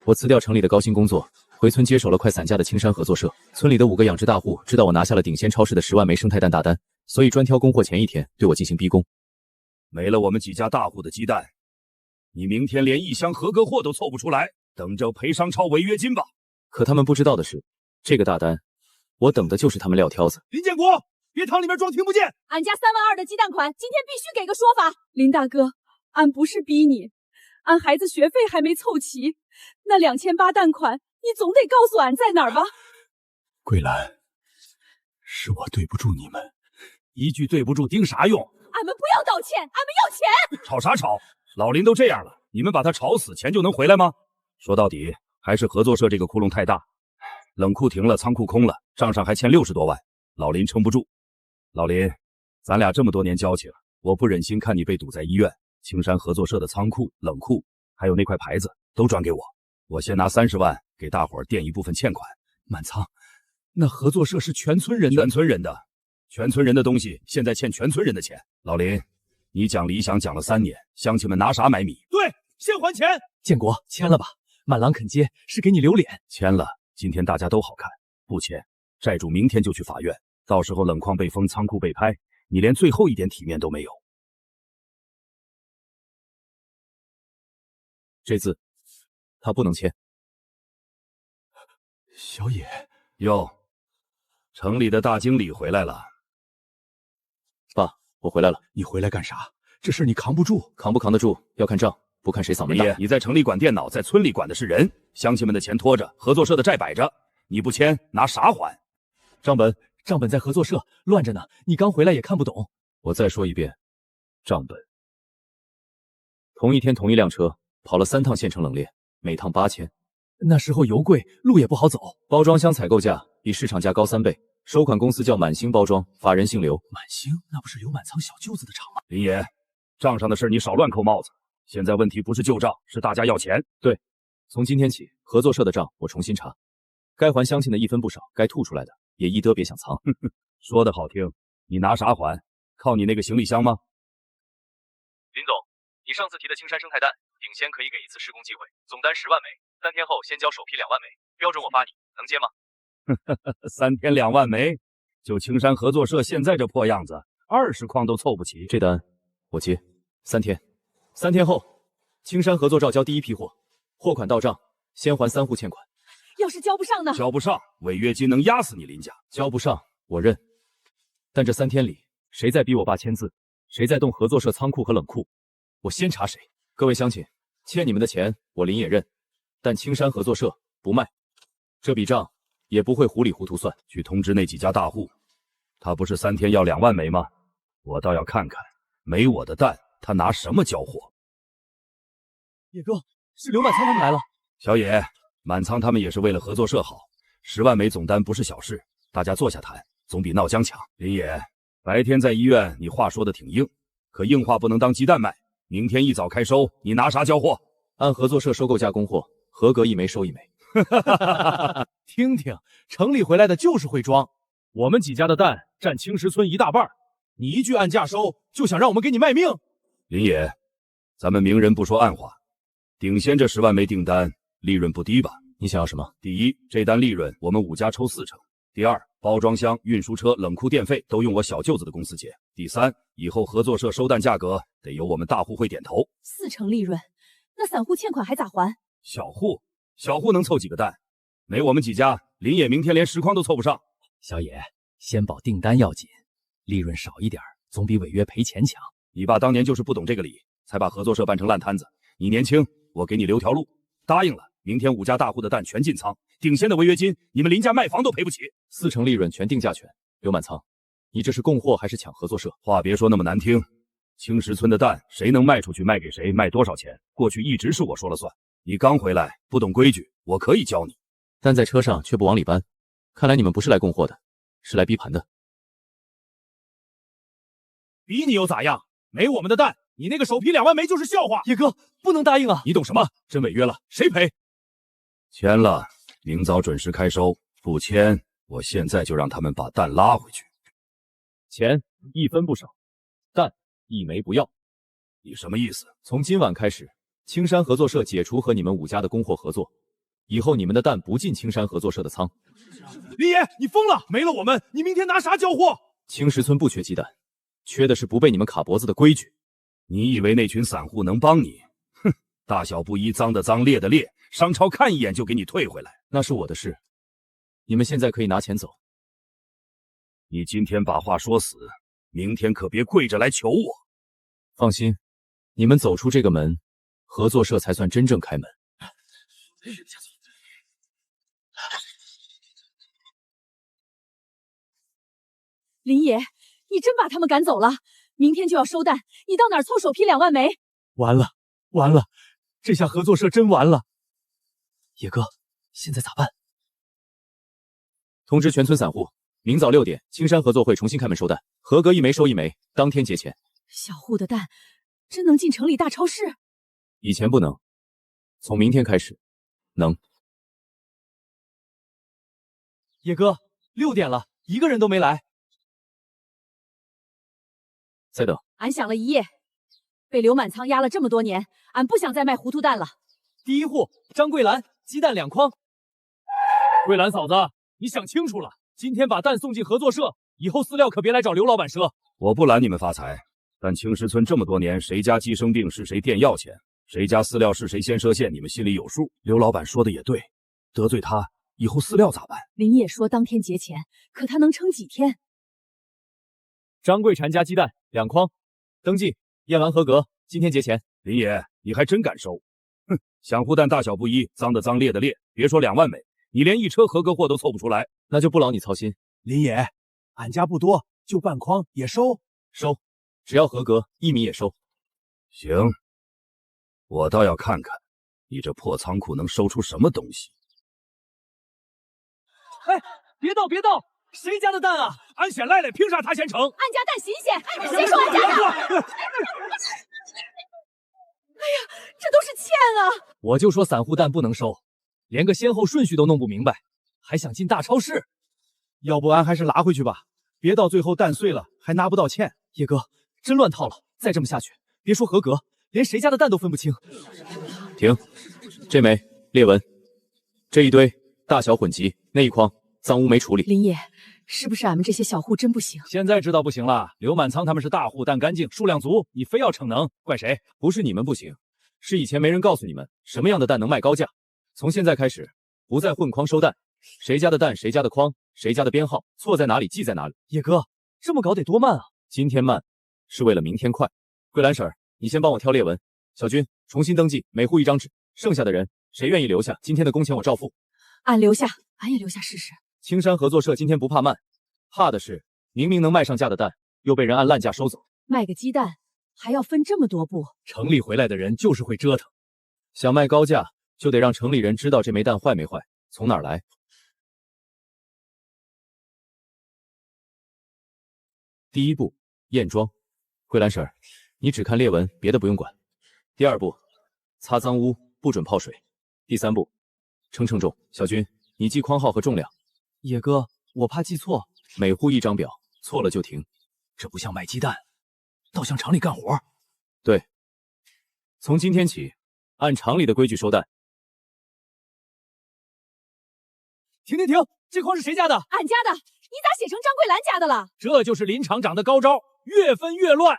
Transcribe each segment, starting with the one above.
我辞掉城里的高薪工作，回村接手了快散架的青山合作社。村里的5个养殖大户知道我拿下了鼎鲜超市的10万枚生态蛋大单，所以专挑供货前一天对我进行逼宫。没了我们几家大户的鸡蛋，你明天连1箱合格货都凑不出来，等着赔商超违约金吧。可他们不知道的是，这个大单，我等的就是他们撂挑子。林建国，别堂里面装听不见。俺家3万2的鸡蛋款，今天必须给个说法。林大哥，俺不是逼你，俺孩子学费还没凑齐，那2800蛋款，你总得告诉俺在哪儿吧？桂兰，是我对不住你们，一句对不住顶啥用？俺们不要道歉，俺们要钱！吵啥吵？老林都这样了，你们把他吵死，钱就能回来吗？说到底，还是合作社这个窟窿太大，冷库停了，仓库空了，账上还欠60多万，老林撑不住。老林，咱俩这么多年交情，我不忍心看你被堵在医院。青山合作社的仓库、冷库，还有那块牌子都转给我，我先拿30万给大伙儿垫一部分欠款。满仓，那合作社是全村人的，全村人的东西，现在欠全村人的钱。老林，你讲理想讲了3年，乡亲们拿啥买米？对，先还钱。建国，签了吧，满郎肯接是给你留脸。签了，今天大家都好看；不签，债主明天就去法院，到时候冷矿被封，仓库被拍，你连最后一点体面都没有。这字他不能签。小野，哟，城里的大经理回来了。爸，我回来了。你回来干啥？这事你扛不住，扛不扛得住要看账，不看谁嗓门大。你在城里管电脑，在村里管的是人，乡亲们的钱拖着，合作社的债摆着，你不签拿啥还？账本在合作社乱着呢，你刚回来也看不懂。我再说一遍，账本。同一天同一辆车跑了3趟县城冷链，每趟8000。那时候油贵，路也不好走，包装箱采购价比市场价高3倍。收款公司叫满星包装，法人姓刘。满星那不是刘满仓小舅子的厂吗？林爷，账上的事你少乱扣帽子。现在问题不是旧账，是大家要钱。对，从今天起，合作社的账我重新查，该还乡亲的1分不少，该吐出来的也一得别想藏。说的好听，你拿啥还？靠你那个行李箱吗？林总，你上次提的青山生态蛋，顶先可以给1次施工机会，总单10万枚，3天后先交首批2万枚，标准我发你，能接吗？3天2万枚，就青山合作社现在这破样子，20筐都凑不齐。这单我接，3天后，青山合作照交第1批货，货款到账，先还3户欠款。要是交不上呢？交不上，违约金能压死你林家。交不上我认，但这3天里，谁再逼我爸签字，谁再动合作社仓库和冷库，我先查谁。各位乡亲，欠你们的钱我林也认，但青山合作社不卖，这笔账也不会糊里糊涂算。去通知那几家大户，他不是3天要2万枚吗？我倒要看看，没我的蛋，他拿什么交货？野哥，是刘满仓他们来了。小野，满仓他们也是为了合作社好，10万枚总单不是小事，大家坐下谈，总比闹僵强。林野，白天在医院你话说的挺硬，可硬话不能当鸡蛋卖。明天一早开收，你拿啥交货？按合作社收购价供货，合格1枚收1枚。听听，城里回来的就是会装。我们几家的蛋占青石村1大半，你一句按价收，就想让我们给你卖命？林野，咱们明人不说暗话，顶先这10万枚订单利润不低吧？你想要什么？第一，这单利润我们5家抽40%。第二，包装箱、运输车、冷库电费都用我小舅子的公司结。第三，以后合作社收蛋价格得由我们大户会点头。40%利润，那散户欠款还咋还？小户能凑几个蛋？没我们几家，林野明天连10筐都凑不上。小野，先保订单要紧，利润少一点，总比违约赔钱强。你爸当年就是不懂这个理，才把合作社办成烂摊子。你年轻，我给你留条路，答应了，明天5家大户的蛋全进仓，顶先的违约金，你们林家卖房都赔不起。40%利润全定价权。刘满仓，你这是供货还是抢合作社？话别说那么难听，青石村的蛋谁能卖出去，卖给谁，卖多少钱，过去一直是我说了算。你刚回来，不懂规矩，我可以教你。但在车上却不往里搬，看来你们不是来供货的，是来逼盘的。逼你又咋样？没我们的蛋，你那个首批2万枚就是笑话。野哥，不能答应啊！你懂什么？真违约了，谁赔？签了，明早准时开收；不签，我现在就让他们把蛋拉回去。钱1分不少，蛋1枚不要。你什么意思？从今晚开始，青山合作社解除和你们5家的供货合作，以后你们的蛋不进青山合作社的仓。林爷，你疯了！没了我们，你明天拿啥交货？青石村不缺鸡蛋，缺的是不被你们卡脖子的规矩。你以为那群散户能帮你？哼，大小不一，脏的脏，劣的劣，商超看一眼就给你退回来，那是我的事。你们现在可以拿钱走。你今天把话说死，明天可别跪着来求我。放心，你们走出这个门，合作社才算真正开门。林爷，你真把他们赶走了？明天就要收蛋，你到哪儿凑首批2万枚？完了，完了，这下合作社真完了。野哥，现在咋办？通知全村散户，明早6点，青山合作会重新开门收蛋，合格1枚收1枚，当天结钱。小户的蛋真能进城里大超市？以前不能，从明天开始能。野哥，6点了，一个人都没来。再等。俺想了一夜，被刘满仓压了这么多年，俺不想再卖糊涂蛋了。第一户张桂兰，鸡蛋2筐。桂兰嫂子，你想清楚了，今天把蛋送进合作社，以后饲料可别来找刘老板赊。我不拦你们发财，但青石村这么多年，谁家鸡生病是谁垫要钱，谁家饲料是谁先赊现，你们心里有数。刘老板说的也对，得罪他，以后饲料咋办？林野说当天结钱，可他能撑几天？张桂婵家鸡蛋2筐，登记验完合格，今天结钱。林爷，你还真敢收！哼，想户蛋大小不一，脏的脏，劣的劣，别说2万枚，你连一车合格货都凑不出来，那就不劳你操心。林爷，俺家不多，就半筐也收。收，只要合格1米也收。行，我倒要看看你这破仓库能收出什么东西。哎，别动别动，谁家的蛋啊？俺先来了，凭啥他先盛？俺家蛋新鲜，哎，谁说俺家的？哎呀，这都是欠啊！我就说散户蛋不能收，连个先后顺序都弄不明白，还想进大超市？要不俺还是拿回去吧，别到最后蛋碎了还拿不到钱。野哥，真乱套了，再这么下去，别说合格，连谁家的蛋都分不清。停，这枚裂纹，这一堆大小混集，那一筐脏污没处理。林野，是不是俺们这些小户真不行？现在知道不行了，刘满仓他们是大户，蛋干净，数量足，你非要逞能，怪谁？不是你们不行，是以前没人告诉你们什么样的蛋能卖高价。从现在开始，不再混筐收蛋，谁家的蛋谁家的筐，谁家的编号错在哪里记在哪里。野哥，这么搞得多慢啊！今天慢是为了明天快。桂兰婶儿，你先帮我挑裂纹。小军，重新登记，每户1张纸。剩下的人谁愿意留下，今天的工钱我照付。俺留下，俺也留下试试。青山合作社今天不怕慢，怕的是明明能卖上价的蛋，又被人按烂价收走。卖个鸡蛋还要分这么多步？城里回来的人就是会折腾，想卖高价，就得让城里人知道这枚蛋坏没坏，从哪儿来。第一步，验装。桂兰婶儿，你只看裂纹，别的不用管。第2步，擦脏污，不准泡水。第3步，称重。小军，你记筐号和重量。野哥，我怕记错，每户1张表，错了就停。这不像卖鸡蛋，倒像厂里干活。对，从今天起，按厂里的规矩收蛋。停！这筐是谁家的？俺家的。你咋写成张桂兰家的了？这就是林厂长的高招，越分越乱。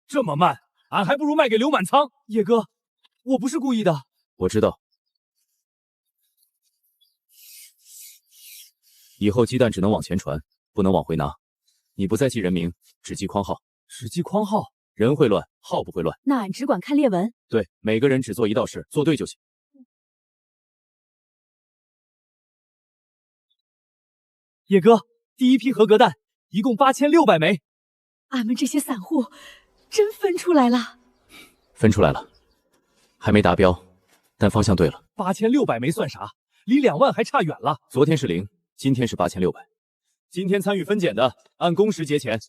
这么慢，俺还不如卖给刘满仓。野哥，我不是故意的。我知道。以后鸡蛋只能往前传，不能往回拿。你不再记人名，只记筐号。只记筐号，人会乱，号不会乱。那俺只管看裂纹。对，每个人只做一道事，做对就行。野哥，第一批合格蛋一共8600枚。俺们这些散户真分出来了。分出来了，还没达标，但方向对了。 8600枚算啥？离2万还差远了。昨天是0，今天是8600。今天参与分拣的，按工时结钱。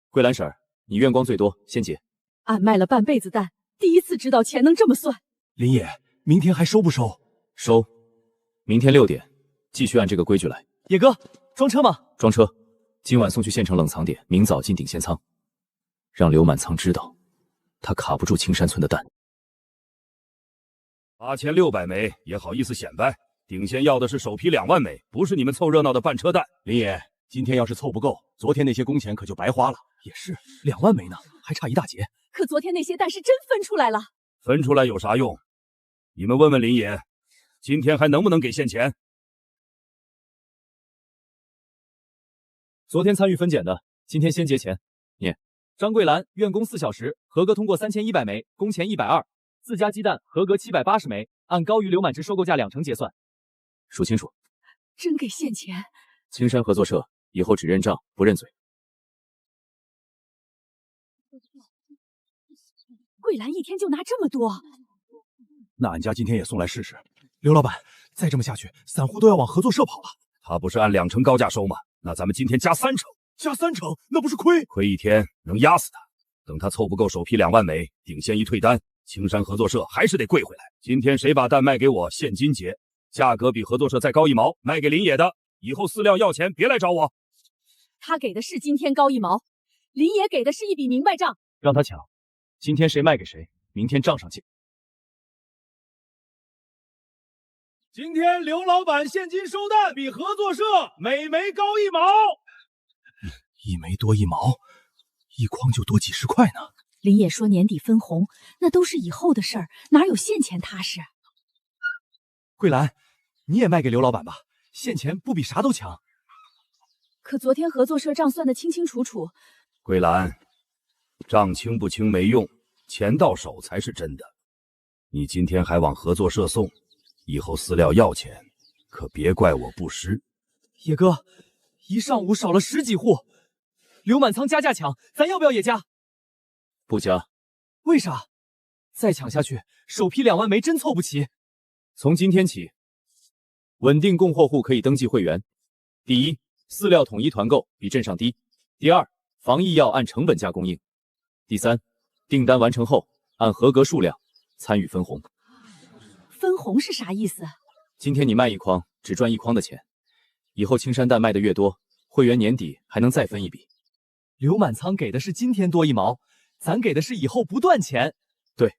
桂兰婶儿，你愿光最多，先结。俺卖了半辈子蛋，第一次知道钱能这么算。林野，明天还收不收？收。明天6点，继续按这个规矩来。野哥，装车吗？装车。今晚送去县城冷藏点，明早进顶鲜仓，让刘满仓知道，他卡不住青山村的蛋。 8600枚也好意思显摆？顶仙要的是首批2万枚，不是你们凑热闹的半车蛋。林爷，今天要是凑不够，昨天那些工钱可就白花了。也是2万枚呢，还差一大截。可昨天那些蛋是真分出来了。分出来有啥用？你们问问林爷，今天还能不能给现钱？昨天参与分拣的，今天先结钱。念：张桂兰愿工4小时，合格通过3100枚，工钱120。自家鸡蛋合格780枚，按高于刘满之收购价2成结算。数清楚。真给现钱？青山合作社以后只认账不认嘴。桂兰一天就拿这么多，那俺家今天也送来试试。刘老板，再这么下去，散户都要往合作社跑了。他不是按2成高价收吗？那咱们今天加3成，加3成，那不是亏？亏1天能压死他。等他凑不够首批2万枚，顶仙一退单，青山合作社还是得跪回来。今天谁把蛋卖给我，现金结，价格比合作社再高1毛，卖给林野的，以后饲料要钱别来找我。他给的是今天高1毛，林野给的是一笔明白账。让他抢，今天谁卖给谁，明天账上记。今天刘老板现金收蛋比合作社每枚高1毛，1枚多1毛，一筐就多几十块呢。林野说年底分红，那都是以后的事儿，哪有现钱踏实？桂兰，你也卖给刘老板吧，现钱不比啥都强。可昨天合作社账算得清清楚楚。桂兰，账清不清没用，钱到手才是真的。你今天还往合作社送，以后饲料要钱，可别怪我不识。野哥，一上午少了10几户，刘满仓加价抢，咱要不要也加？不加。为啥？再抢下去，首批2万枚真凑不齐。从今天起，稳定供货户可以登记会员。第一，饲料统一团购比镇上低；第二，防疫药按成本价供应；第三，订单完成后按合格数量参与分红。分红是啥意思？今天你卖1筐，只赚1筐的钱，以后青山蛋卖的越多，会员年底还能再分一笔。刘满仓给的是今天多1毛，咱给的是以后不断钱。对，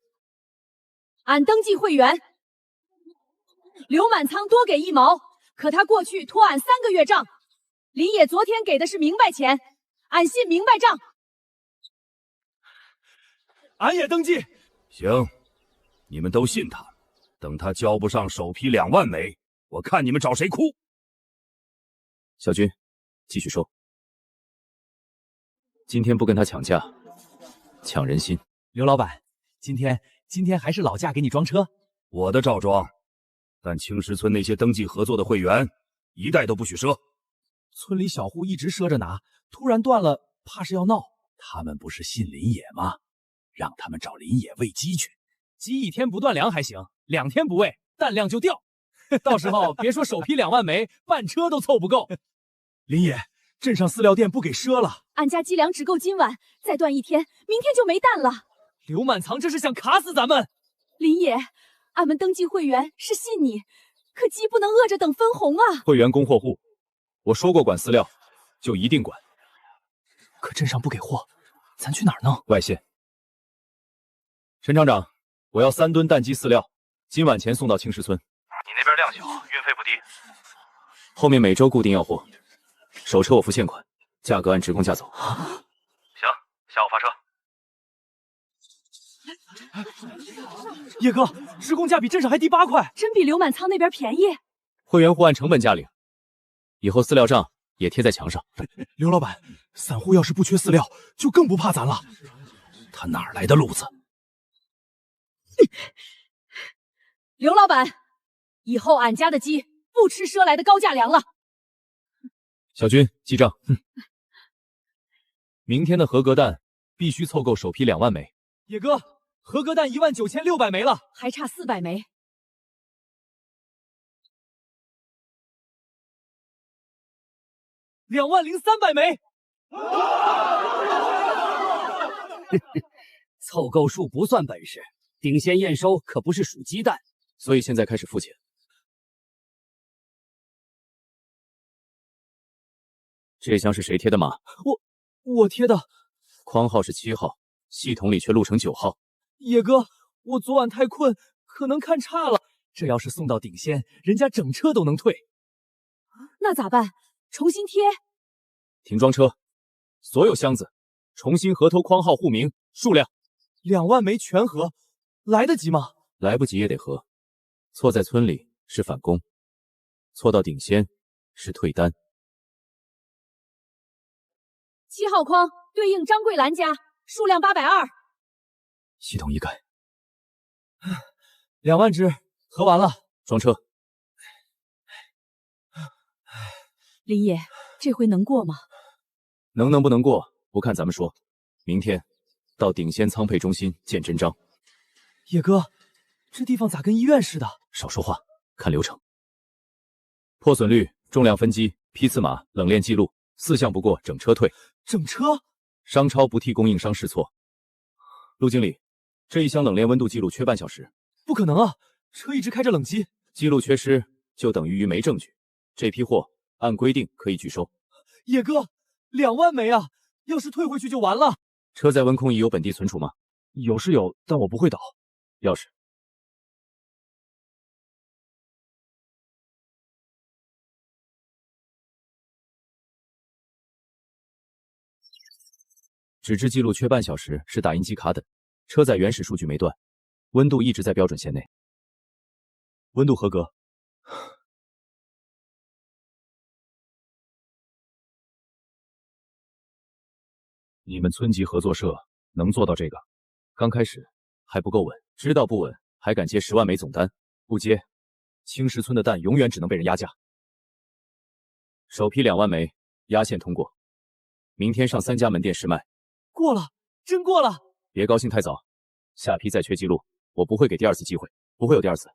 俺登记会员，刘满仓多给1毛，可他过去拖俺3个月账。林野昨天给的是明白钱，俺信明白账。俺也登记。行，你们都信他，等他交不上首批2万枚，我看你们找谁哭。小军，继续收。今天不跟他抢价，抢人心。刘老板，今天还是老价给你装车。我的照装，但青石村那些登记合作的会员，一袋都不许赊。村里小户一直赊着拿，突然断了，怕是要闹。他们不是信林野吗？让他们找林野喂鸡去。鸡1天不断粮还行，2天不喂，蛋量就掉。到时候别说首批2万枚，半车都凑不够。林野，镇上饲料店不给赊了。俺家鸡粮只够今晚，再断1天，明天就没蛋了。刘满仓这是想卡死咱们。林野，俺们登记会员是信你，可鸡不能饿着等分红啊。会员供货户，我说过管饲料，就一定管。可镇上不给货，咱去哪儿弄？外线。陈厂长，我要3吨蛋鸡饲料，今晚前送到青石村。你那边量小，运费不低。后面每周固定要货，首车我付现款，价格按直供价走。行，下午发车。叶哥，直供价比镇上还低8块，真比刘满仓那边便宜。会员户按成本价领，以后饲料账也贴在墙上。刘老板，散户要是不缺饲料，就更不怕咱了。他哪来的路子？刘老板，以后俺家的鸡不吃赊来的高价粮了。小军，记账。明天的合格蛋必须凑够首批2万枚。野哥，合格蛋19600枚了，还差400枚。20300枚。凑够数不算本事，顶仙验收可不是数鸡蛋。所以现在开始付钱。这箱是谁贴的码？我贴的。筐号是7号，系统里却录成9号。野哥，我昨晚太困，可能看差了，这要是送到顶仙，人家整车都能退。那咋办？重新贴？停装车，所有箱子重新核投框号户名，数量2万枚全核，来得及吗？来不及也得核。错在村里是返工，错到顶仙是退单。7号框对应张桂兰家，数量820。系统一改2万只，核完了，装车。林野，这回能过吗？能不能过，不看咱们说。明天到顶仙仓配中心见真章。野哥，这地方咋跟医院似的？少说话，看流程。破损率、重量分机、批次码、冷链记录4项不过，整车退。整车？商超不替供应商试错。陆经理，这一箱冷链温度记录缺半小时。不可能啊，车一直开着冷机。记录缺失就等于没证据。这批货按规定可以拒收。野哥，2万枚啊！要是退回去就完了。车在温空仪有本地存储吗？有是有，但我不会导。钥匙。纸质记录缺半小时是打印机卡等，车载原始数据没断，温度一直在标准线内。温度合格。你们村级合作社能做到这个？刚开始还不够稳，知道不稳还敢接10万枚总单，不接，青石村的蛋永远只能被人压价。首批2万枚，压线通过，明天上3家门店试卖。过了，真过了！别高兴太早，下批再缺记录，我不会给第2次机会，不会有第2次。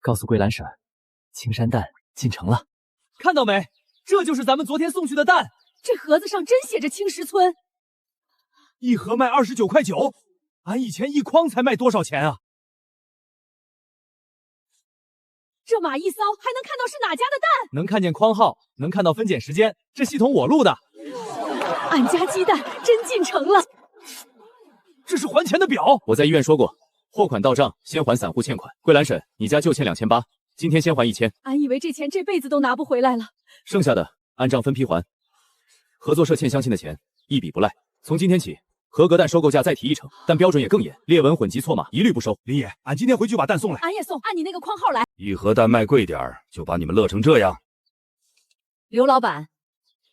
告诉桂兰婶，青山蛋进城了，看到没？这就是咱们昨天送去的蛋。这盒子上真写着青石村，一盒卖29.9块，俺以前1筐才卖多少钱啊？这码一扫还能看到是哪家的蛋？能看见筐号，能看到分拣时间，这系统我录的。俺家鸡蛋真进城了。这是还钱的表。我在医院说过，货款到账先还散户欠款。桂兰婶，你家就欠2800，今天先还1000。俺以为这钱这辈子都拿不回来了。剩下的按账分批还。合作社欠乡亲的钱一笔不赖。从今天起，合格蛋收购价再提1成，但标准也更严，裂纹、混集、错码一律不收。林野，俺今天回去把蛋送来。俺也送，按你那个筐号来。一盒蛋卖贵点儿，就把你们乐成这样。刘老板，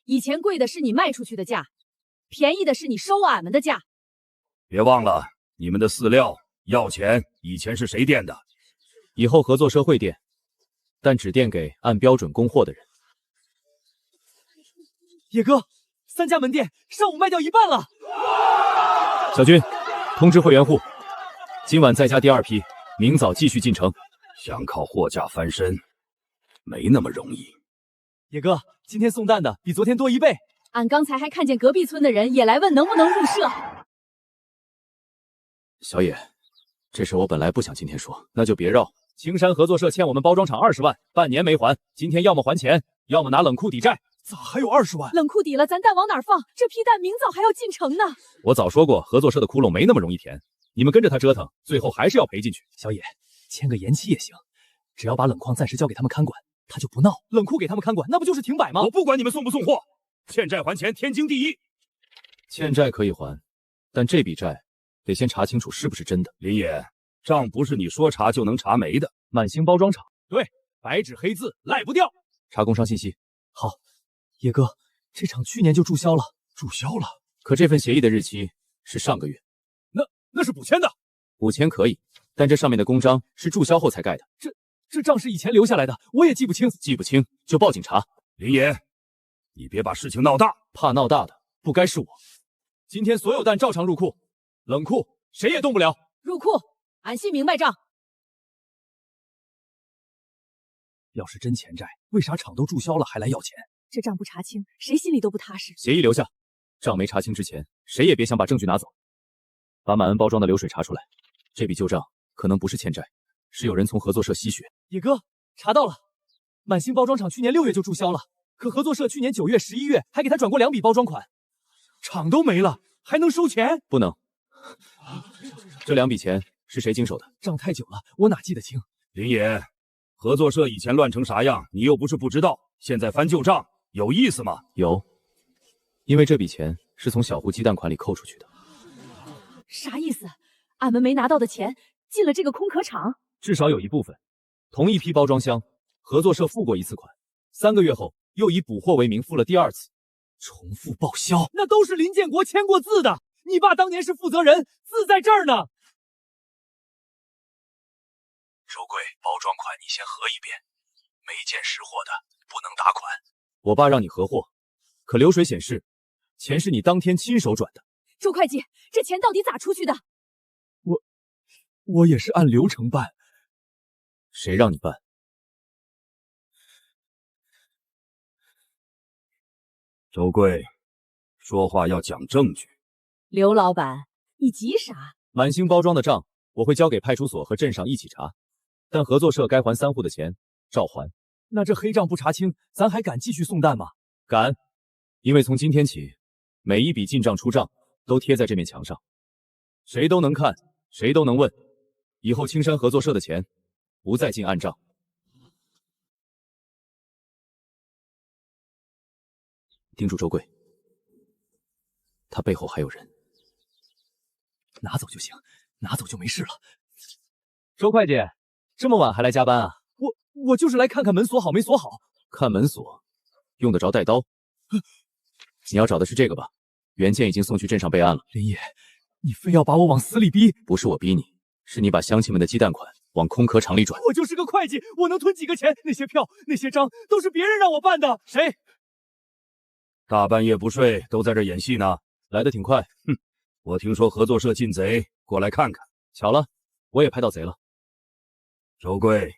以前贵的是你卖出去的价，便宜的是你收俺们的价。别忘了，你们的饲料、药钱以前是谁垫的？以后合作社会垫，但只垫给按标准供货的人。野哥，3家门店上午卖掉1半了。小军，通知会员户，今晚再加第2批，明早继续进城。想靠货架翻身，没那么容易。野哥，今天送蛋的比昨天多1倍。俺刚才还看见隔壁村的人也来问能不能入社。小野，这事我本来不想今天说，那就别绕。青山合作社欠我们包装厂20万，半年没还，今天要么还钱，要么拿冷库抵债。咋还有20万？冷库抵了，咱蛋往哪儿放？这批蛋明早还要进城呢。我早说过，合作社的窟窿没那么容易填，你们跟着他折腾，最后还是要赔进去。小野，签个延期也行，只要把冷矿暂时交给他们看管，他就不闹。冷库给他们看管，那不就是停摆吗？我不管你们送不送货，欠债还钱，天经地义。欠债可以还，但这笔债得先查清楚是不是真的。林野，账不是你说查就能查没的。满星包装厂，对，白纸黑字，赖不掉。查工商信息。好，野哥，这厂去年就注销了。注销了？可这份协议的日期是上个月。那是补签的。补签可以，但这上面的公章是注销后才盖的。这账是以前留下来的，我也记不清。记不清就报警查。林野，你别把事情闹大。怕闹大的不该是我。今天所有蛋照常入库，冷库谁也动不了。入库，俺信明白账。要是真欠债，为啥厂都注销了还来要钱？这账不查清，谁心里都不踏实。协议留下，账没查清之前，谁也别想把证据拿走。把满恩包装的流水查出来，这笔旧账可能不是欠债，是有人从合作社吸血。野哥，查到了，满星包装厂去年6月就注销了，可合作社去年9月、11月还给他转过2笔包装款。厂都没了，还能收钱？不能。这2笔钱是谁经手的？账太久了，我哪记得清？林野，合作社以前乱成啥样，你又不是不知道，现在翻旧账有意思吗？有，因为这笔钱是从小户鸡蛋款里扣出去的。啥意思？俺们没拿到的钱进了这个空壳厂？至少有一部分。同一批包装箱，合作社付过1次款，3个月后又以补货为名付了第2次，重复报销。那都是林建国签过字的，你爸当年是负责人，字在这儿呢。周贵，包装款你先核一遍，没见识货的不能打款。我爸让你核货，可流水显示，钱是你当天亲手转的。周会计，这钱到底咋出去的？我也是按流程办。谁让你办？周贵，说话要讲证据。刘老板，你急啥？满星包装的账我会交给派出所和镇上一起查，但合作社该还3户的钱照还。那这黑账不查清，咱还敢继续送蛋吗？敢，因为从今天起，每一笔进账出账都贴在这面墙上，谁都能看，谁都能问。以后青山合作社的钱不再进暗账。盯住周贵，他背后还有人。拿走就行，拿走就没事了。周会计，这么晚还来加班啊？我就是来看看门锁好没锁好。看门锁，用得着带刀？你要找的是这个吧？原件已经送去镇上备案了。林野，你非要把我往死里逼？不是我逼你，是你把乡亲们的鸡蛋款往空壳厂里转。我就是个会计，我能吞几个钱？那些票、那些章都是别人让我办的。谁？大半夜不睡，都在这演戏呢。来得挺快。哼，我听说合作社进贼，过来看看。巧了，我也拍到贼了。周贵，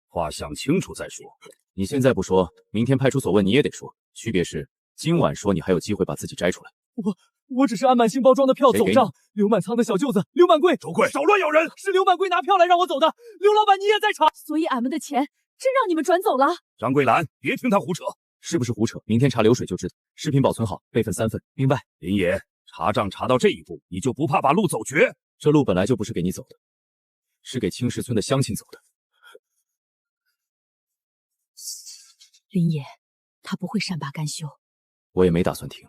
话想清楚再说。你现在不说，明天派出所问你也得说。区别是，今晚说你还有机会把自己摘出来。我只是按满星包装的票走账。刘满仓的小舅子刘满贵，周贵，少乱咬人！是刘满贵拿票来让我走的。刘老板，你也在场。所以俺们的钱真让你们转走了？张桂兰，别听他胡扯。是不是胡扯？明天查流水就知道。视频保存好，备份3份，明白？林野，查账查到这一步，你就不怕把路走绝？这路本来就不是给你走的，是给青石村的乡亲走的。林野，他不会善罢甘休。我也没打算停。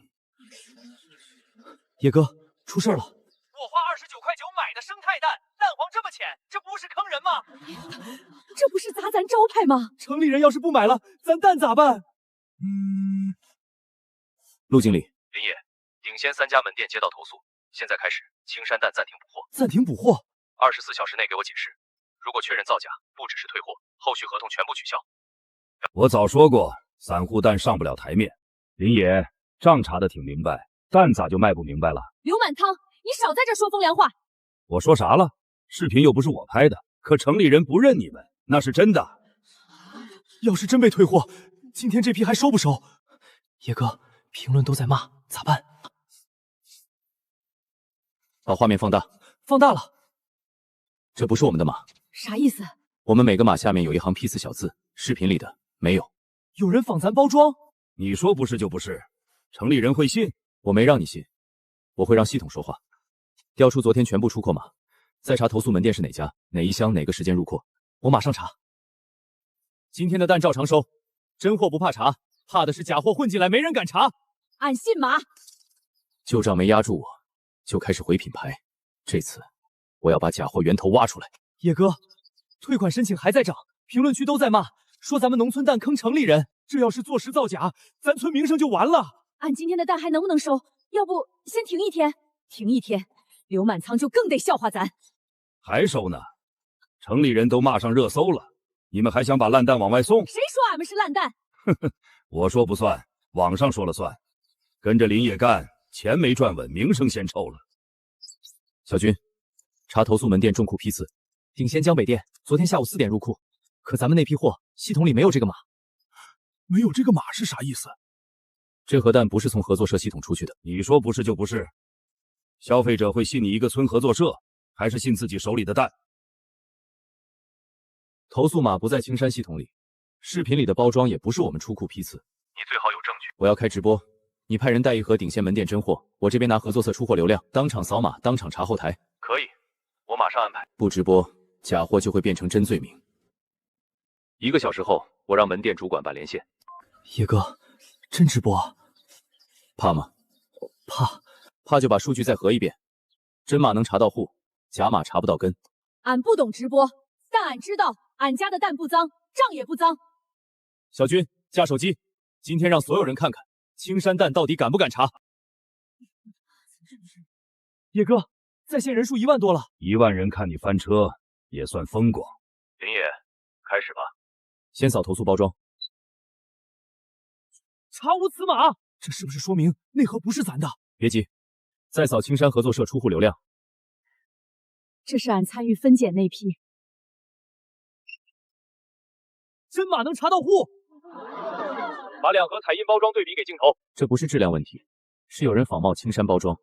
野哥，出事了！我花29.9买的生态蛋，蛋黄这么浅，这不是坑人吗？这不是砸咱招牌吗？城里人要是不买了，咱蛋咋办？陆经理，林野，顶仙3家门店接到投诉，现在开始青山蛋暂停补货。暂停补货，24小时内给我解释。如果确认造假，不只是退货，后续合同全部取消。我早说过，散户蛋上不了台面。林野，账查得挺明白，蛋咋就卖不明白了？刘满仓，你少在这说风凉话。我说啥了？视频又不是我拍的，可城里人不认你们，那是真的。要是真被退货，今天这批还收不收？野哥，评论都在骂，咋办？把画面放大。放大了。这不是我们的码。啥意思？我们每个码下面有一行批次小字，视频里的没有。有人仿咱包装？你说不是就不是，城里人会信？我没让你信，我会让系统说话。调出昨天全部出货码，再查投诉门店是哪家、哪一箱、哪个时间入货。我马上查。今天的蛋照常收，真货不怕查，怕的是假货混进来没人敢查。俺信码。旧账没压住我，就开始毁品牌。这次我要把假货源头挖出来。野哥，退款申请还在涨，评论区都在骂，说咱们农村蛋坑城里人。这要是坐实造假，咱村名声就完了。俺今天的蛋还能不能收？要不先停一天？停一天，刘满仓就更得笑话咱。还收呢？城里人都骂上热搜了，你们还想把烂蛋往外送？谁说俺们是烂蛋？我说不算，网上说了算。跟着林野干，钱没赚稳，名声先臭了。小军，查投诉门店重库批次。顶仙江北店昨天下午4点入库，可咱们那批货系统里没有这个码。没有这个码是啥意思？这盒蛋不是从合作社系统出去的。你说不是就不是。消费者会信你一个村合作社，还是信自己手里的蛋？投诉码不在青山系统里，视频里的包装也不是我们出库批次。你最好有证据。我要开直播，你派人带一盒鼎县门店真货，我这边拿合作社出货流量，当场扫码，当场查后台。可以，我马上安排。不直播，假货就会变成真罪名。1个小时后，我让门店主管办连线。野哥，真直播？怕吗？怕。怕就把数据再核一遍，真码能查到户，假码查不到根。俺不懂直播，但俺知道俺家的蛋不脏，账也不脏。小军，架手机，今天让所有人看看青山蛋到底敢不敢查。野哥，在线人数1万多了。1万人看你翻车，也算风光。林野，开始吧。先扫投诉包装。查无此码，这是不是说明那盒不是咱的？别急，再扫青山合作社出户流量。这是俺参与分拣那批。真码能查到户。把2盒彩印包装对比给镜头。这不是质量问题，是有人仿冒青山包装，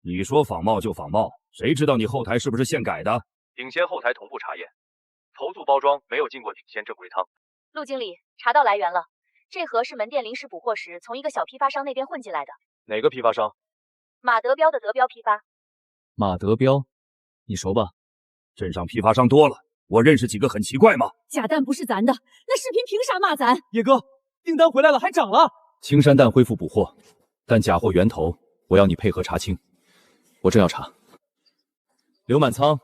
你说仿冒就仿冒，谁知道你后台是不是现改的？鼎鲜后台同步查验，投诉包装没有进过鼎鲜正规仓。陆经理，查到来源了，这盒是门店临时补货时从一个小批发商那边混进来的。哪个批发商？马德标的德标批发。马德标，你熟吧？镇上批发商多了，我认识几个很奇怪吗？假蛋不是咱的，那视频凭啥骂咱？野哥，订单回来了，还涨了。青山蛋恢复补货，但假货源头我要你配合查清。我正要查。刘满仓，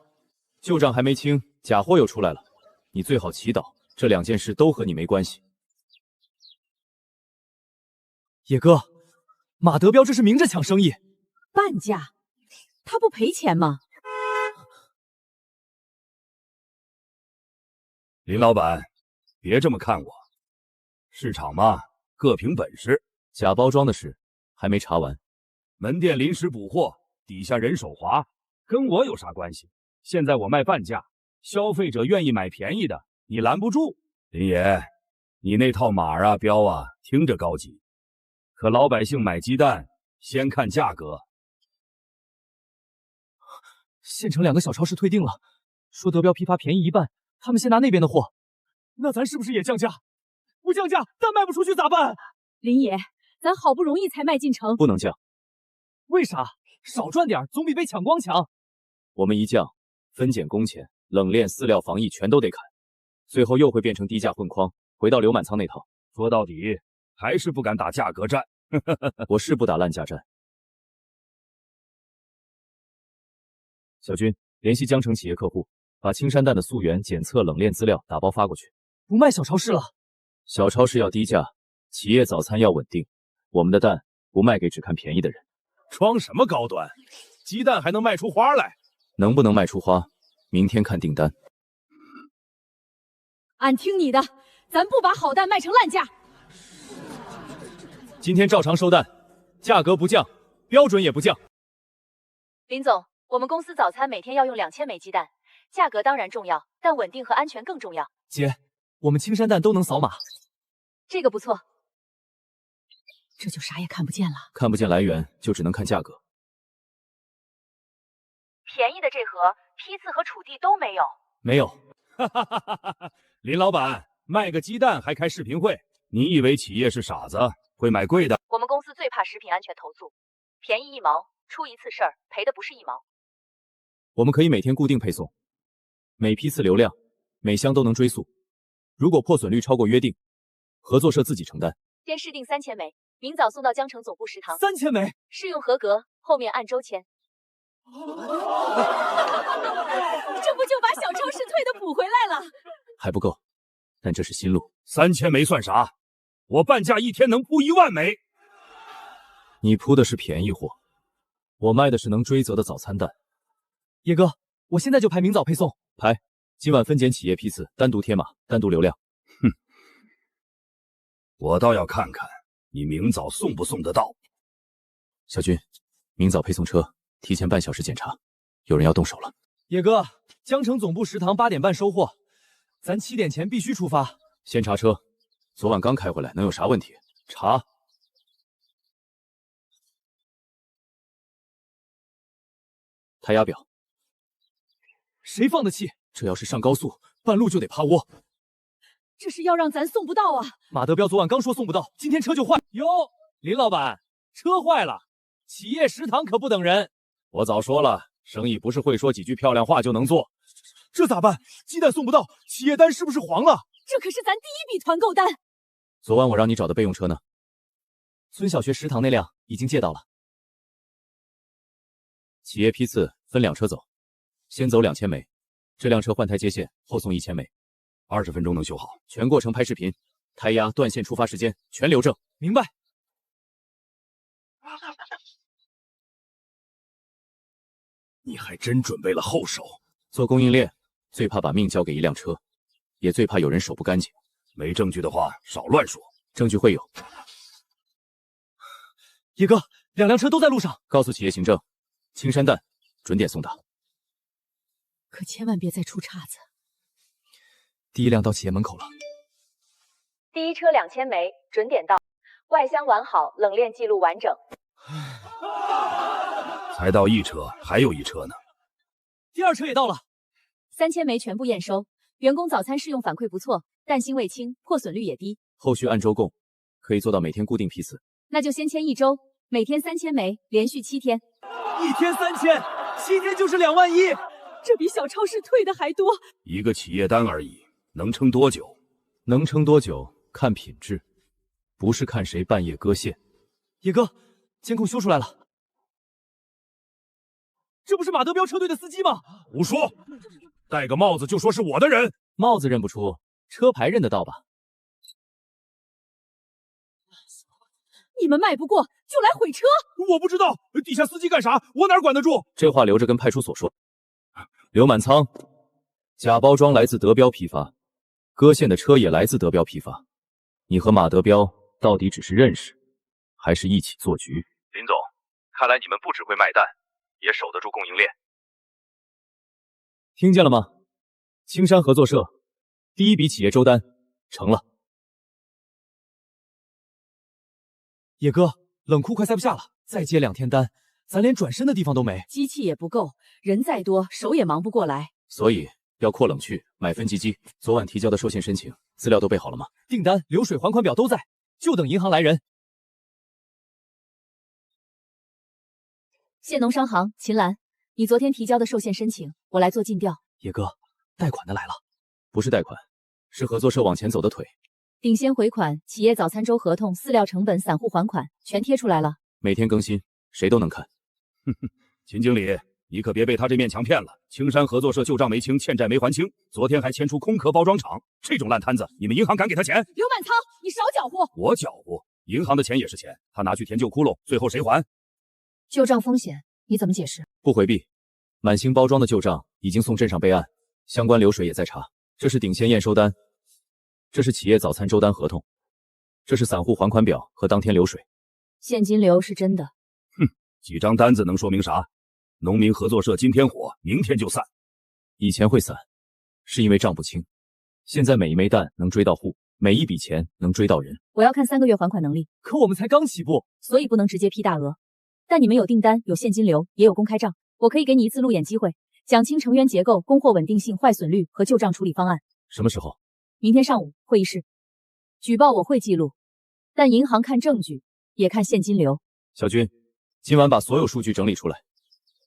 旧账还没清，假货又出来了，你最好祈祷这2件事都和你没关系。野哥，马德标这是明着抢生意。半价，他不赔钱吗？林老板，别这么看我，市场嘛，各凭本事。假包装的事还没查完，门店临时补货，底下人手滑，跟我有啥关系？现在我卖半价，消费者愿意买便宜的，你拦不住。林爷，你那套码啊标啊听着高级，可老百姓买鸡蛋先看价格。县城2个小超市退订了，说德标批发便宜1半，他们先拿那边的货。那咱是不是也降价？不降价，蛋卖不出去咋办？林野，咱好不容易才卖进城，不能降。为啥？少赚点总比被抢光强。我们一降，分拣工钱、冷链、饲料、防疫全都得砍，最后又会变成低价混筐，回到刘满仓那套。说到底，还是不敢打价格战。我是不打烂价战。小军，联系江城企业客户，把青山蛋的溯源、检测、冷链资料打包发过去。不卖小超市了。小超市要低价，企业早餐要稳定。我们的蛋不卖给只看便宜的人。装什么高端？鸡蛋还能卖出花来？能不能卖出花，明天看订单。俺听你的，咱不把好蛋卖成烂价。今天照常收蛋，价格不降，标准也不降。林总，我们公司早餐每天要用2000枚鸡蛋，价格当然重要，但稳定和安全更重要。姐，我们青山蛋都能扫码。这个不错。这就啥也看不见了。看不见来源，就只能看价格。便宜的这盒批次和储地都没有。没有。林老板，卖个鸡蛋还开视频会？你以为企业是傻子，会买贵的？我们公司最怕食品安全投诉，便宜1毛，出一次事儿赔的不是1毛。我们可以每天固定配送，每批次流量，每箱都能追溯。如果破损率超过约定，合作社自己承担。先试定3000枚，明早送到江城总部食堂。3000枚，试用合格，后面按周签。这不就把小超市退的补回来了？还不够，但这是新路。 3000枚算啥？我半价一天能铺1万枚。你铺的是便宜货，我卖的是能追责的早餐蛋。野哥，我现在就排明早配送。排，今晚分拣企业批次，单独贴码，单独流量。哼，我倒要看看你明早送不送得到。小军，明早配送车提前半小时检查，有人要动手了。野哥，江城总部食堂8点半收货，咱7点前必须出发。先查车，昨晚刚开回来，能有啥问题？查。胎压表。谁放的气？这要是上高速，半路就得趴窝。这是要让咱送不到啊！马德彪昨晚刚说送不到，今天车就坏。哟，林老板，车坏了，企业食堂可不等人。我早说了，生意不是会说几句漂亮话就能做。这咋办？鸡蛋送不到，企业单是不是黄了？这可是咱第一笔团购单。昨晚我让你找的备用车呢？村小学食堂那辆已经借到了。企业批次分2车走，先走2000枚，这辆车换胎接线后送1000枚，20分钟能修好，全过程拍视频，胎压、断线、出发时间全留证。明白。你还真准备了后手。做供应链最怕把命交给一辆车，也最怕有人手不干净。没证据的话，少乱说。证据会有。野哥，2辆车都在路上。告诉企业行政，青山蛋准点送达。可千万别再出岔子。第1辆到企业门口了。第1车2000枚，准点到，外箱完好，冷链记录完整。才到1车，还有1车呢。第2车也到了，3000枚全部验收，员工早餐试用反馈不错，蛋腥味轻，破损率也低。后续按周供，可以做到每天固定批次。那就先签1周，每天3000枚，连续7天。1天3000，7天就是2万1，这比小超市退的还多。一个企业单而已，能撑多久？能撑多久看品质，不是看谁半夜割线。野哥，监控修出来了。这不是马德彪车队的司机吗？胡说！戴个帽子就说是我的人，帽子认不出，车牌认得到吧？你们卖不过就来毁车？我不知道，地下司机干啥？我哪管得住？这话留着跟派出所说。刘满仓，假包装来自德彪批发，割线的车也来自德彪批发。你和马德彪到底只是认识，还是一起做局？林总，看来你们不只会卖蛋，也守得住供应链。听见了吗？青山合作社第1笔企业周单成了。野哥，冷库快塞不下了，再接2天单，咱连转身的地方都没。机器也不够，人再多手也忙不过来，所以要扩冷去，买分级机。昨晚提交的授信申请资料都备好了吗？订单、流水、还款表都在，就等银行来人。谢农商行，秦岚，你昨天提交的授信申请，我来做尽调。野哥，贷款的来了。不是贷款，是合作社往前走的腿。顶先回款、企业早餐周合同、饲料成本、散户还款全贴出来了，每天更新，谁都能看。秦经理，你可别被他这面墙骗了。青山合作社旧账没清，欠债没还清，昨天还牵出空壳包装厂，这种烂摊子，你们银行敢给他钱？刘满仓，你少搅和。我搅和，银行的钱也是钱，他拿去填旧窟窿，最后谁还？旧账风险你怎么解释？不回避，满星包装的旧账已经送镇上备案，相关流水也在查。这是顶先验收单，这是企业早餐周单合同，这是散户还款表和当天流水。现金流是真的。几张单子能说明啥？农民合作社今天火，明天就散。以前会散，是因为账不清，现在每一枚蛋能追到户，每一笔钱能追到人。我要看3个月还款能力，可我们才刚起步，所以不能直接批大额。但你们有订单，有现金流，也有公开账，我可以给你一次路演机会，讲清成员结构、供货稳定性、坏损率和旧账处理方案。什么时候？明天上午会议室。举报我会记录，但银行看证据，也看现金流。小军，今晚把所有数据整理出来，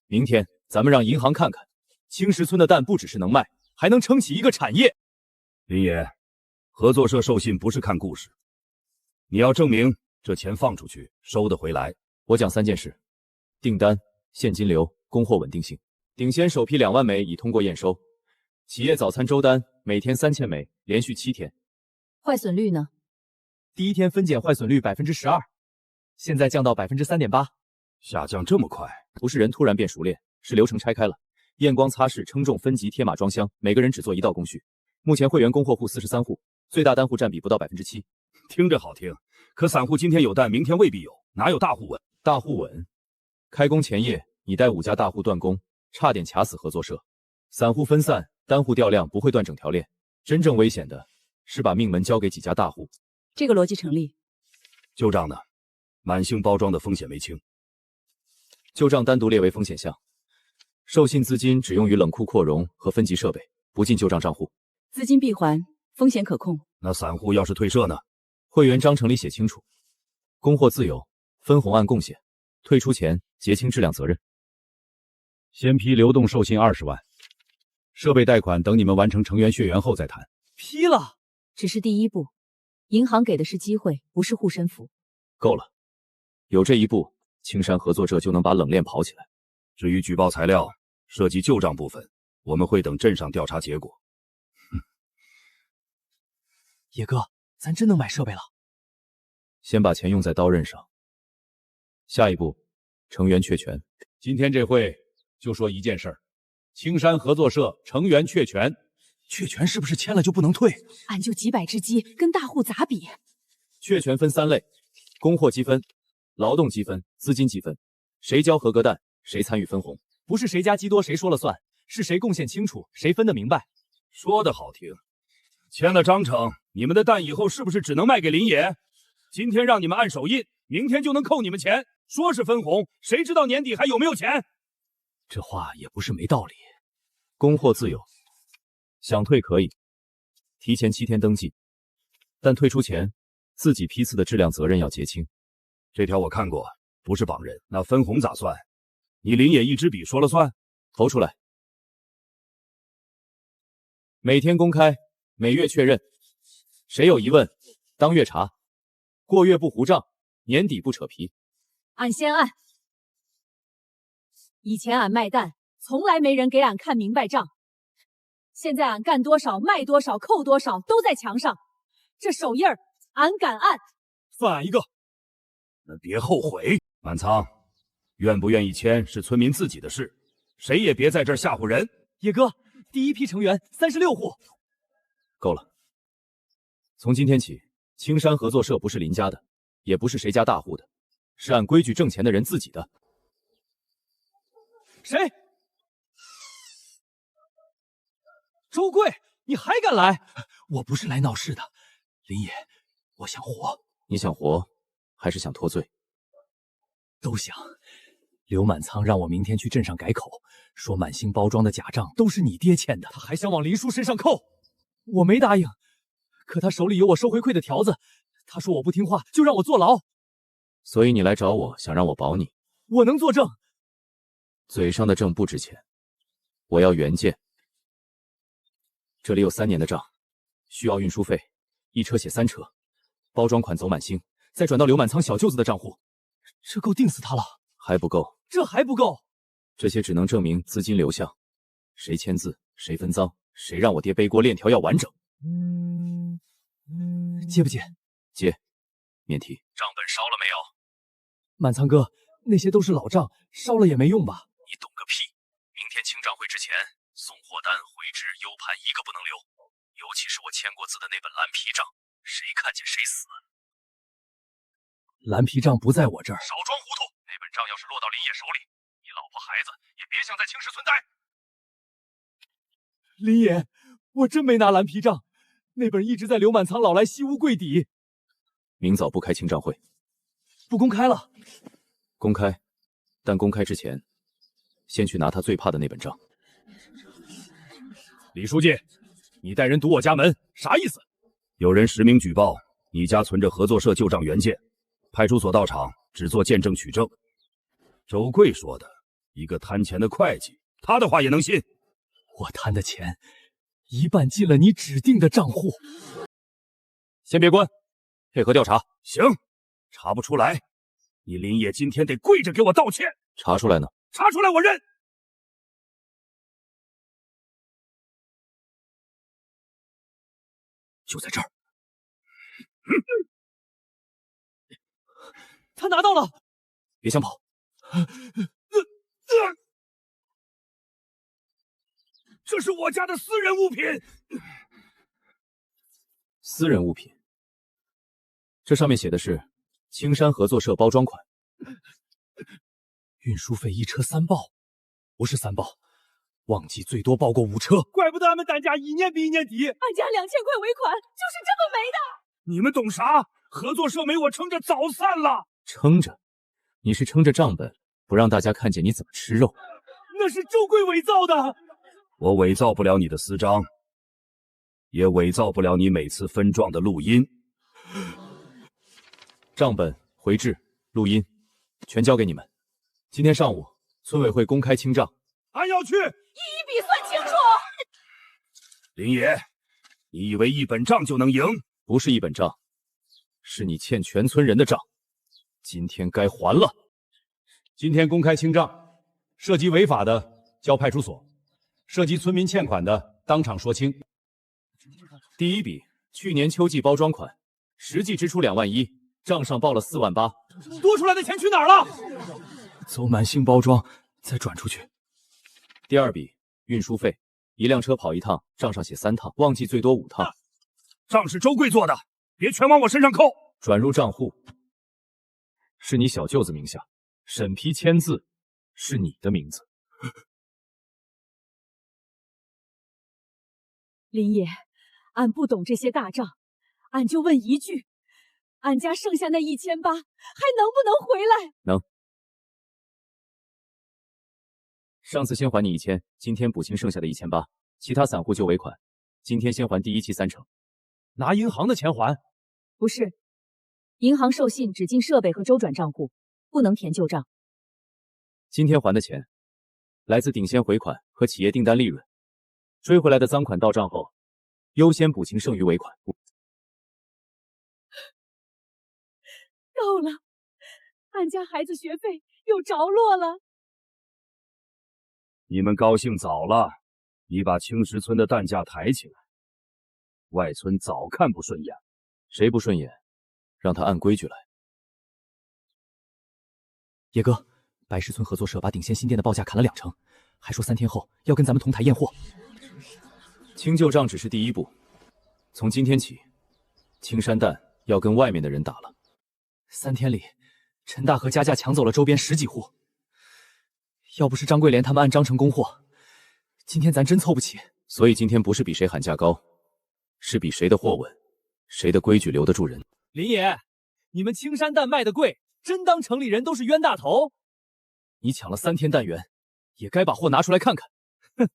明天咱们让银行看看，青石村的蛋不只是能卖，还能撑起一个产业。林爷，合作社授信不是看故事，你要证明这钱放出去收得回来。我讲3件事：订单、现金流、供货稳定性。顶先首批2万枚已通过验收，企业早餐周单每天3000枚，连续7天。坏损率呢？第1天分拣坏损率12%，现在降到3.8%。下降这么快？不是人突然变熟练，是流程拆开了，验光、擦拭、称重、分级、贴码、装箱，每个人只做1道工序。目前会员供货户43户，最大单户占比不到7%。听着好听，可散户今天有蛋，明天未必有，哪有大户稳？大户稳，开工前夜你带5家大户断供，差点卡死合作社。散户分散，单户调量不会断整条链，真正危险的是把命门交给几家大户。这个逻辑成立。旧账呢？满星包装的风险没清，旧账单独列为风险项，授信资金只用于冷库扩容和分级设备，不进旧账账户。资金闭环，风险可控，那散户要是退社呢？会员章程里写清楚，供货自由，分红按贡献，退出前结清质量责任。先批流动授信20万，设备贷款等你们完成成员血缘后再谈。批了，只是第一步，银行给的是机会，不是护身符。够了，有这一步，青山合作社就能把冷链跑起来。至于举报材料涉及旧账部分，我们会等镇上调查结果。野哥，咱真能买设备了。先把钱用在刀刃上。下一步，成员确权。今天这会就说一件事儿，青山合作社成员确权。确权是不是签了就不能退？俺就几百只鸡，跟大户咋比？确权分3类：供货积分、劳动积分、资金积分。谁交合格单，谁参与分红。不是谁家鸡多谁说了算，是谁贡献清楚，谁分得明白。说得好听，签了章程，你们的蛋以后是不是只能卖给林野？今天让你们按手印，明天就能扣你们钱。说是分红，谁知道年底还有没有钱？这话也不是没道理。供货自由，想退可以，提前7天登记，但退出前自己批次的质量责任要结清。这条我看过，不是绑人。那分红咋算？你林野一支笔说了算？投出来。每天公开，每月确认。谁有疑问，当月查。过月不糊账，年底不扯皮。俺先按。以前俺卖蛋，从来没人给俺看明白账。现在俺干多少卖多少扣多少都在墙上，这手印儿俺敢按。算俺一个。那别后悔。满仓，愿不愿意签是村民自己的事，谁也别在这儿吓唬人。野哥，第一批成员36户。够了。从今天起，青山合作社不是林家的，也不是谁家大户的，是按规矩挣钱的人自己的。谁？周贵，你还敢来？我不是来闹事的，林野，我想活。你想活，还是想脱罪？都想。刘满仓让我明天去镇上改口，说满星包装的假账都是你爹欠的，他还想往林叔身上扣。我没答应，可他手里有我收回馈的条子，他说我不听话就让我坐牢。所以你来找我，想让我保你。我能作证。嘴上的证不值钱，我要原件。这里有3年的账，需要运输费，1车写3车，包装款走满星，再转到刘满仓小舅子的账户。这够定死他了。还不够。这还不够。这些只能证明资金流向，谁签字，谁分赃，谁让我爹背锅，链条要完整。接不接？接，免提。账本烧了没有？满仓哥，那些都是老账，烧了也没用吧？你懂个屁！明天清账会之前，送货单、回执、U盘一个不能留，尤其是我签过字的那本蓝皮账，谁看见谁死。蓝皮账不在我这儿。少装糊涂！那本账要是落到林野手里，你老婆孩子也别想在青石村待。林野，我真没拿蓝皮账，那本一直在刘满仓老来西屋柜底。明早不开清账会。不公开了。公开，但公开之前，先去拿他最怕的那本账。李书记，你带人堵我家门，啥意思？有人实名举报你家存着合作社旧账原件，派出所到场只做见证取证。周贵说的，一个贪钱的会计，他的话也能信？我贪的钱一半进了你指定的账户。先别关，配合调查。行，查不出来，你林野今天得跪着给我道歉。查出来呢？查出来我认。就在这儿。他拿到了。别想跑。这是我家的私人物品。私人物品？这上面写的是青山合作社包装款。运输费1车3报，不是3报，旺季最多报过5车。怪不得俺们单价一年比一年低。俺家2000块尾款就是这么没的。你们懂啥？合作社没我撑着早散了。撑着？你是撑着账本，不让大家看见你怎么吃肉。那是周贵伪造的。我伪造不了你的私章。也伪造不了你每次分账的录音。账本、回执、录音，全交给你们。今天上午，村委会公开清账。俺要去，一笔算清楚。林野，你以为一本账就能赢？不是一本账，是你欠全村人的账，今天该还了。今天公开清账，涉及违法的交派出所，涉及村民欠款的当场说清。第一笔，去年秋季包装款，实际支出2万1，账上报了4万8，多出来的钱去哪儿了？走满星包装，再转出去。第二笔，运输费，1辆车跑1趟，账上写3趟，忘记最多5趟。账是周贵做的，别全往我身上扣。转入账户，是你小舅子名下，审批签字是你的名字。林爷，俺不懂这些大账，俺就问一句，俺家剩下那1800还能不能回来？能。上次先还你1000，今天补清剩下的1800，其他散户就尾款，今天先还第一期30%。拿银行的钱还？不是，银行授信只进设备和周转账户，不能填旧账。今天还的钱来自顶先回款和企业订单利润，追回来的赃款到账后，优先补清剩余尾款。够了，俺家孩子学费又着落了。你们高兴早了，你把青石村的蛋价抬起来，外村早看不顺眼。谁不顺眼，让他按规矩来。野哥，白石村合作社把顶仙新店的报价砍了20%，还说3天后要跟咱们同台验货。清旧账只是第一步，从今天起，青山蛋要跟外面的人打了。3天里，陈大和加价抢走了周边10几户，要不是张桂莲他们按章程供货，今天咱真凑不齐。所以今天不是比谁喊价高，是比谁的货稳，谁的规矩留得住人。林爷，你们青山蛋卖的贵，真当城里人都是冤大头？你抢了3天蛋源，也该把货拿出来看看。哼，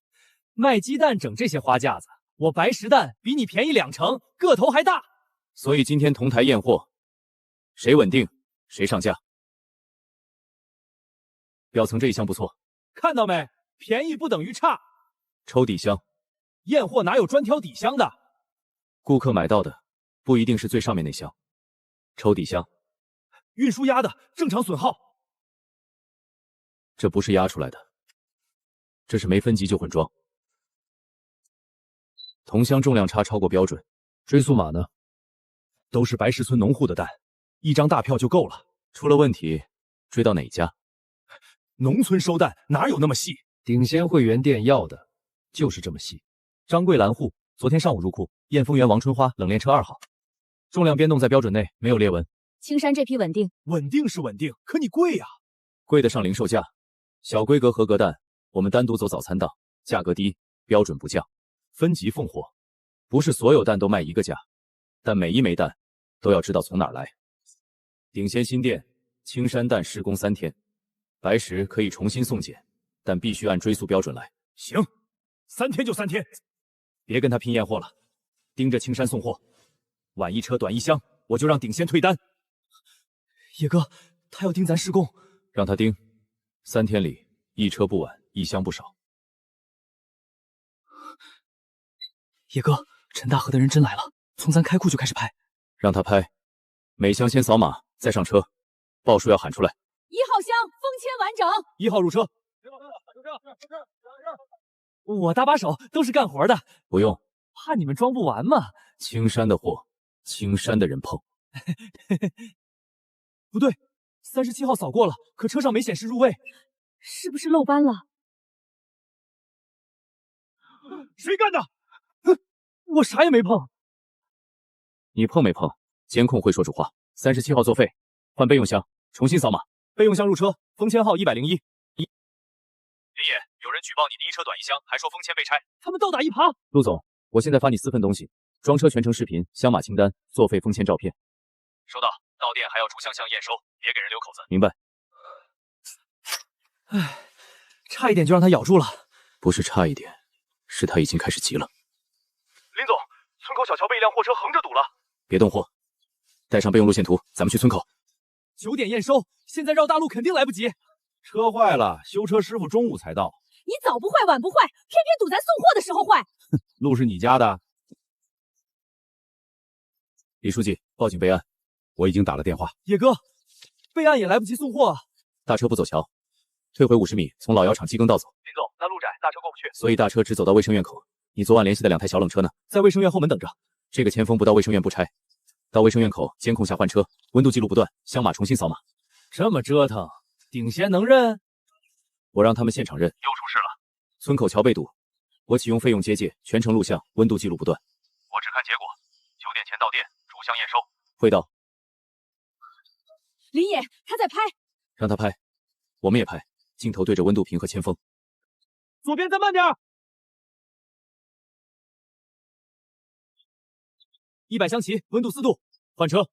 卖鸡蛋整这些花架子，我白石蛋比你便宜2成，个头还大。所以今天同台验货，谁稳定谁上架。表层这一项不错，看到没？便宜不等于差。抽底箱，验货哪有专挑底箱的？顾客买到的不一定是最上面那箱，抽底箱。运输压的正常损耗，这不是压出来的，这是没分级就混装。同箱重量差超过标准，追溯码呢？都是白石村农户的蛋，一张大票就够了。出了问题，追到哪家？农村收蛋哪有那么细？顶仙会员店要的就是这么细。张桂兰户昨天上午入库，燕丰园王春花冷链车2号，重量变动在标准内，没有裂纹。青山这批稳定，稳定是稳定，可你贵呀，贵得上零售价。小规格合格蛋，我们单独走早餐档，价格低，标准不降，分级奉货。不是所有蛋都卖一个价，但每一枚蛋都要知道从哪儿来。顶仙新店青山蛋施工3天，白石可以重新送检，但必须按追溯标准来。行，3天就3天，别跟他拼验货了，盯着青山送货，晚1车短1箱，我就让顶仙退单。野哥，他要盯咱施工，让他盯。3天里1车不晚，1箱不少。野哥，陈大河的人真来了，从咱开库就开始拍。让他拍，每箱先扫码，再上车，报数要喊出来。1号箱封签完整，1号入车。我搭把手，都是干活的。不用，怕你们装不完嘛。青山的货，青山的人碰。不对，37号扫过了，可车上没显示入位，是不是漏班了？谁干的？我啥也没碰。你碰没碰？监控会说主话。37号作废，换备用箱，重新扫码。备用箱入车，封签号101。林野，有人举报你第1车短1箱，还说封签被拆。他们倒打一耙。陆总，我现在发你4份东西，装车全程视频、箱码清单、作废封签照片。收到，到店还要逐箱验收，别给人留口子。明白。唉，差一点就让他咬住了。不是差一点，是他已经开始急了。林总，村口小桥被一辆货车横着堵了。别动货，带上备用路线图，咱们去村口。9点验收，现在绕大路肯定来不及。车坏了，修车师傅中午才到。你早不坏晚不坏，偏偏堵咱送货的时候坏。路是你家的？李书记，报警备案。我已经打了电话。野哥，备案也来不及送货啊。大车不走桥，退回50米，从老窑厂机耕道走。林总，那路窄，大车过不去。所以大车只走到卫生院口。你昨晚联系的2台小冷车呢？在卫生院后门等着。这个前锋不到卫生院不拆，到卫生院口监控下换车，温度记录不断，香码重新扫码。这么折腾，顶仙能认？我让他们现场认。又出事了，村口桥被堵，我启用费用接界，全程录像，温度记录不断。我只看结果。9点前到店，逐项验收。会到。林野，他在拍。让他拍，我们也拍，镜头对着温度屏和前锋。左边再慢点。100香旗，温度4度，换车。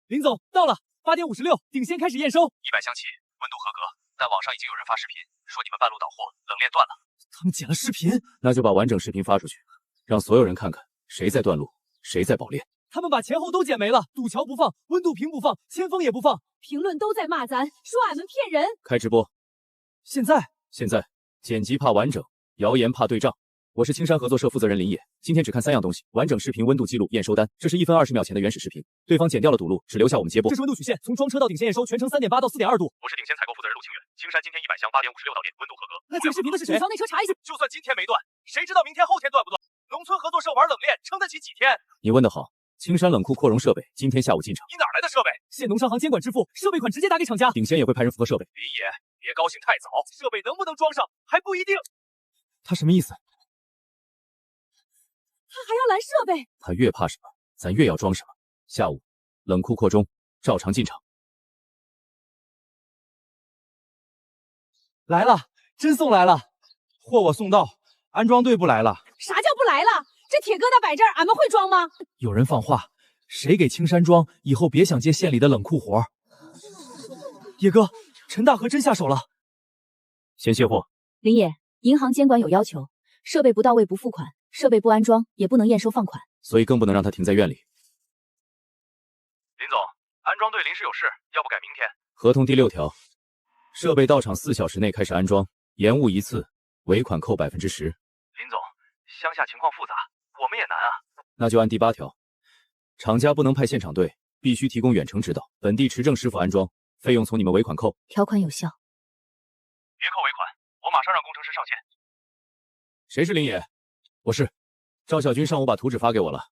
林总到了，8点56，顶先开始验收。100香旗，温度合格，但网上已经有人发视频，说你们半路倒货，冷链断了。他们剪了视频？那就把完整视频发出去，让所有人看看谁在断路，谁在保链。他们把前后都剪没了，堵桥不放，温度屏不放，前锋也不放，评论都在骂咱，说俺们骗人。开直播。现在剪辑怕完整，谣言怕对仗。我是青山合作社负责人林野，今天只看3样东西：完整视频、温度记录、验收单。这是1分20秒前的原始视频，对方剪掉了堵路，只留下我们接播。这是温度曲线，从装车到顶线验收，全程3.8到4.2度。我是顶线采购负责人陆清远，青山今天100箱8点56到店，温度合格。那剪视频的是谁？你朝内车查一下。就算今天没断，谁知道明天后天断不断？农村合作社玩冷链，撑得起几天？你问得好，青山冷库扩容设备今天下午进场。你哪来的设备？县农商行监管支付，设备款直接打给厂家。顶先也会派人负责设备。林野，别高兴太早，设备能不能装上还不一定。他什么意思？他还要拦设备？他越怕什么，咱越要装什么。下午冷库扩中，照常进场。来了，真送来了，货我送到，安装队不来了。啥叫不来了？这铁疙瘩摆这儿，俺们会装吗？有人放话，谁给青山装，以后别想接县里的冷库活。野哥，陈大河真下手了。先卸货。林野，银行监管有要求，设备不到位不付款，设备不安装也不能验收放款，所以更不能让他停在院里。林总，安装队临时有事，要不改明天？合同第6条，设备到场4小时内开始安装，延误1次，尾款扣10%。林总，乡下情况复杂，我们也难啊。那就按第8条，厂家不能派现场队，必须提供远程指导，本地持证师傅安装，费用从你们尾款扣。条款有效。别扣尾款，我马上让工程师上线。谁是林野？我是。赵小军上午把图纸发给我了，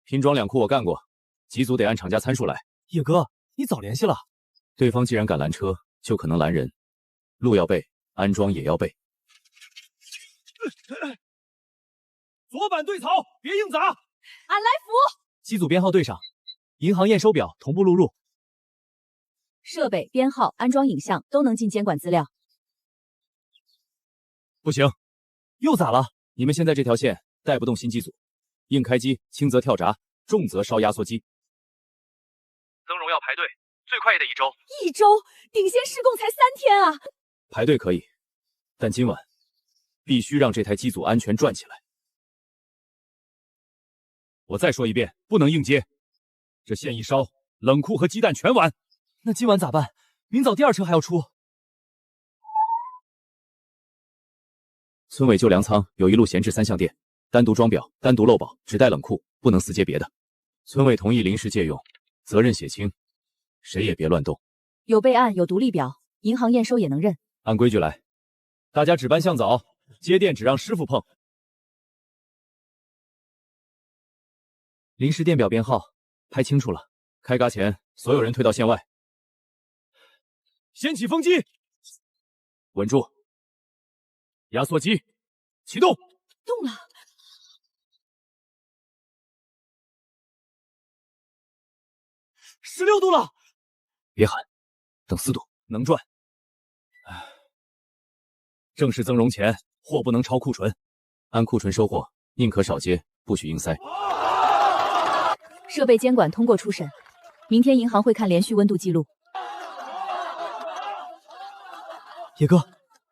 拼装2库我干过，几组得按厂家参数来。野哥，你早联系了。对方既然敢拦车，就可能拦人，路要备，安装也要备。左板对草，别硬砸。俺来扶。机组编号对上，银行验收表同步录入。设备、编号、安装影像都能进监管资料。不行，又咋了？你们现在这条线带不动新机组，硬开机，轻则跳闸，重则烧压缩机。增容要排队，最快也得1周。1周？顶先施工才3天啊！排队可以，但今晚必须让这台机组安全转起来。我再说一遍，不能硬接。这线一烧，冷库和鸡蛋全完。那今晚咋办？明早第2车还要出。村委就粮仓有一路闲置3项电，单独装表，单独漏保，只带冷库，不能私接别的。村委同意临时借用，责任写清，谁也别乱动。有备案，有独立表，银行验收也能认。按规矩来，大家只搬向早，接电只让师傅碰。临时电表编号拍清楚了，开嘎前所有人退到线外。先起风机，稳住。压缩机启动。动了。16度了。别喊，等4度，能转。正式增容前，货不能超库存，按库存收货，宁可少接，不许硬塞。设备监管通过初审，明天银行会看连续温度记录。野哥，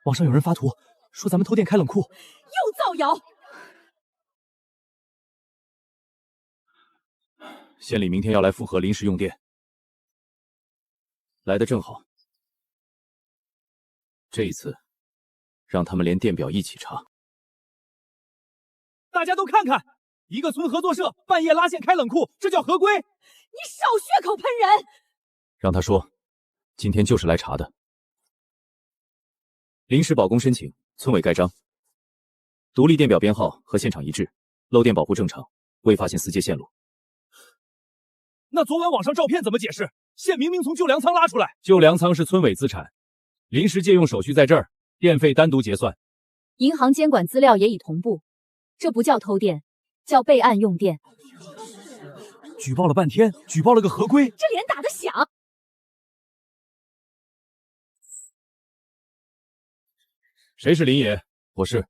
网上有人发图，说咱们偷电开冷库，又造谣。县里明天要来复核临时用电，来的正好。这一次，让他们连电表一起查。大家都看看，一个村合作社半夜拉线开冷库，这叫合规？你少血口喷人！让他说，今天就是来查的。临时保供申请，村委盖章。独立电表编号和现场一致，漏电保护正常，未发现私接线路。那昨晚网上照片怎么解释？线明明从旧粮仓拉出来。旧粮仓是村委资产，临时借用手续在这儿，电费单独结算。银行监管资料也已同步，这不叫偷电，叫备案用电。举报了半天，举报了个合规，这脸打得响。谁是林野？我是。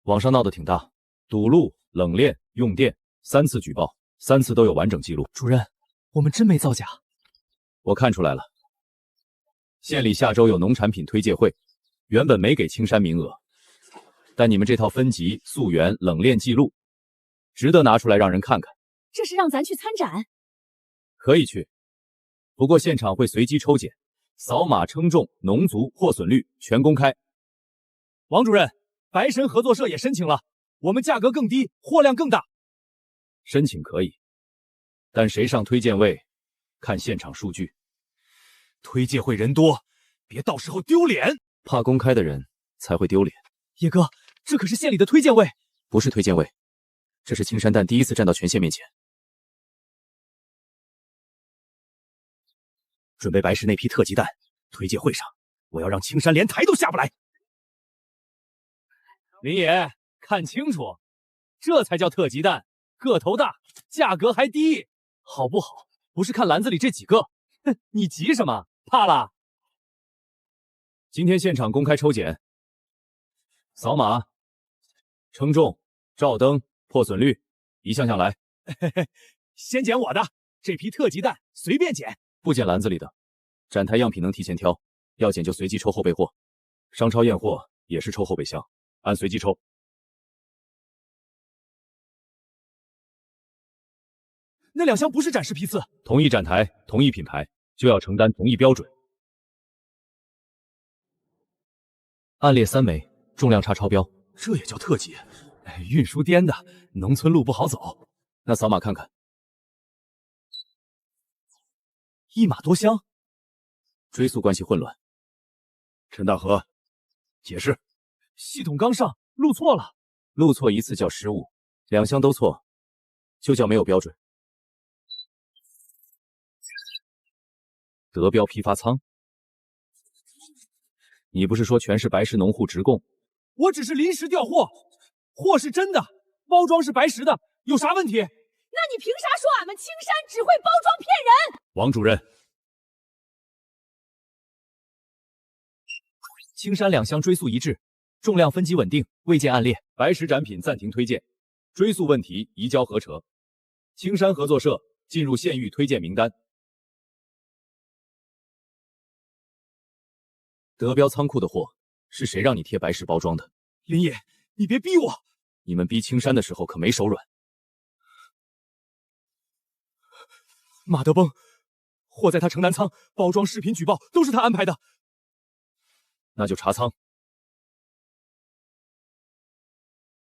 网上闹得挺大，堵路、冷链、用电3次举报，3次都有完整记录。主任，我们真没造假。我看出来了。县里下周有农产品推介会，原本没给青山名额，但你们这套分级、溯源、冷链记录，值得拿出来让人看看。这是让咱去参展？可以去，不过现场会随机抽检，扫码称重、农足、货损率全公开。王主任，白神合作社也申请了，我们价格更低，货量更大。申请可以，但谁上推荐位，看现场数据。推介会人多，别到时候丢脸。怕公开的人才会丢脸。野哥，这可是县里的推荐位。不是推荐位，这是青山蛋第一次站到全县面前。准备白石那批特级蛋，推介会上，我要让青山连台都下不来。林野，看清楚，这才叫特级蛋，个头大，价格还低，好不好？不是看篮子里这几个。哼，你急什么？怕了？今天现场公开抽检，扫码、称重、照灯、破损率，一项项来。先捡我的，这批特级蛋随便捡，不捡篮子里的。展台样品能提前挑，要捡就随机抽后备货。商超验货也是抽后备箱，按随机抽。那2箱不是展示批次，同一展台、同一品牌，就要承担同一标准。按列3枚，重量差超标，这也叫特级？运输颠的，农村路不好走。那扫码看看，一码多箱，追溯关系混乱。陈大河，解释。系统刚上，录错了。录错一次叫失误，2箱都错，就叫没有标准。德标批发仓，你不是说全是白石农户直供？我只是临时调货，货是真的，包装是白石的，有啥问题？那你凭啥说俺们青山只会包装骗人？王主任，青山2箱追溯一致，重量分级稳定，未见案列。白石展品暂停推荐，追溯问题移交核查。青山合作社进入县域推荐名单。德标仓库的货是谁让你贴白石包装的？林野，你别逼我！你们逼青山的时候可没手软。马德崩，货在他城南仓，包装视频举报都是他安排的。那就查仓。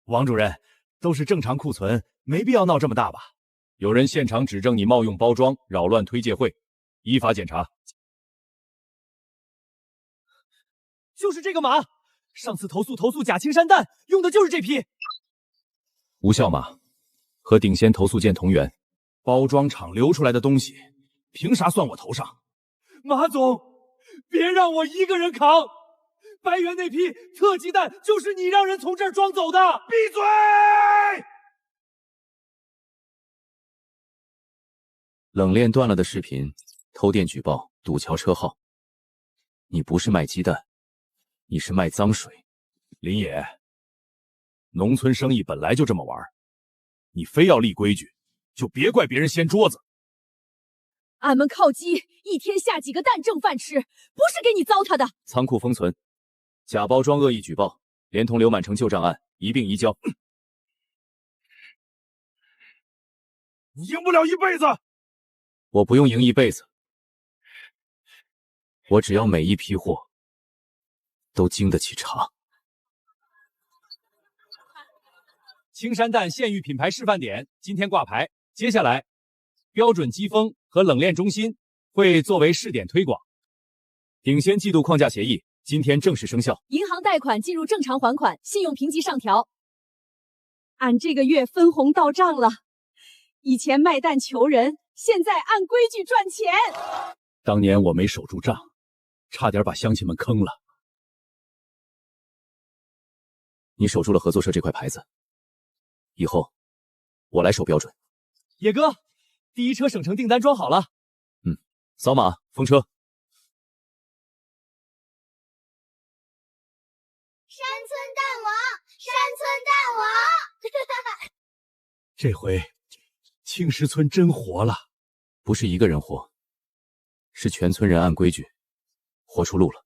王主任，都是正常库存，没必要闹这么大吧？有人现场指证你冒用包装，扰乱推介会，依法检查。就是这个码，上次投诉假青山蛋用的就是这批。无效码，和顶仙投诉件同源。包装厂流出来的东西，凭啥算我头上？马总，别让我一个人扛！白源那批特级蛋就是你让人从这儿装走的！闭嘴！冷链断了的视频，偷电举报，堵桥车号。你不是卖鸡蛋，你是卖脏水。林野，农村生意本来就这么玩，你非要立规矩，就别怪别人掀桌子。俺们靠鸡一天下几个蛋挣饭吃，不是给你糟蹋的。仓库封存，假包装恶意举报，连同刘满成旧账案一并移交。你赢不了一辈子。我不用赢一辈子，我只要每一批货都经得起查。青山蛋县域品牌示范点今天挂牌，接下来标准机封和冷链中心会作为试点推广。领先季度框架协议今天正式生效，银行贷款进入正常还款，信用评级上调。俺这个月分红到账了，以前卖蛋求人，现在按规矩赚钱。当年我没守住账，差点把乡亲们坑了。你守住了合作社这块牌子，以后我来守标准。野哥，第一车省城订单装好了。扫码封车。山村蛋王，山村蛋王！这回青石村真活了，不是一个人活，是全村人按规矩活出路了。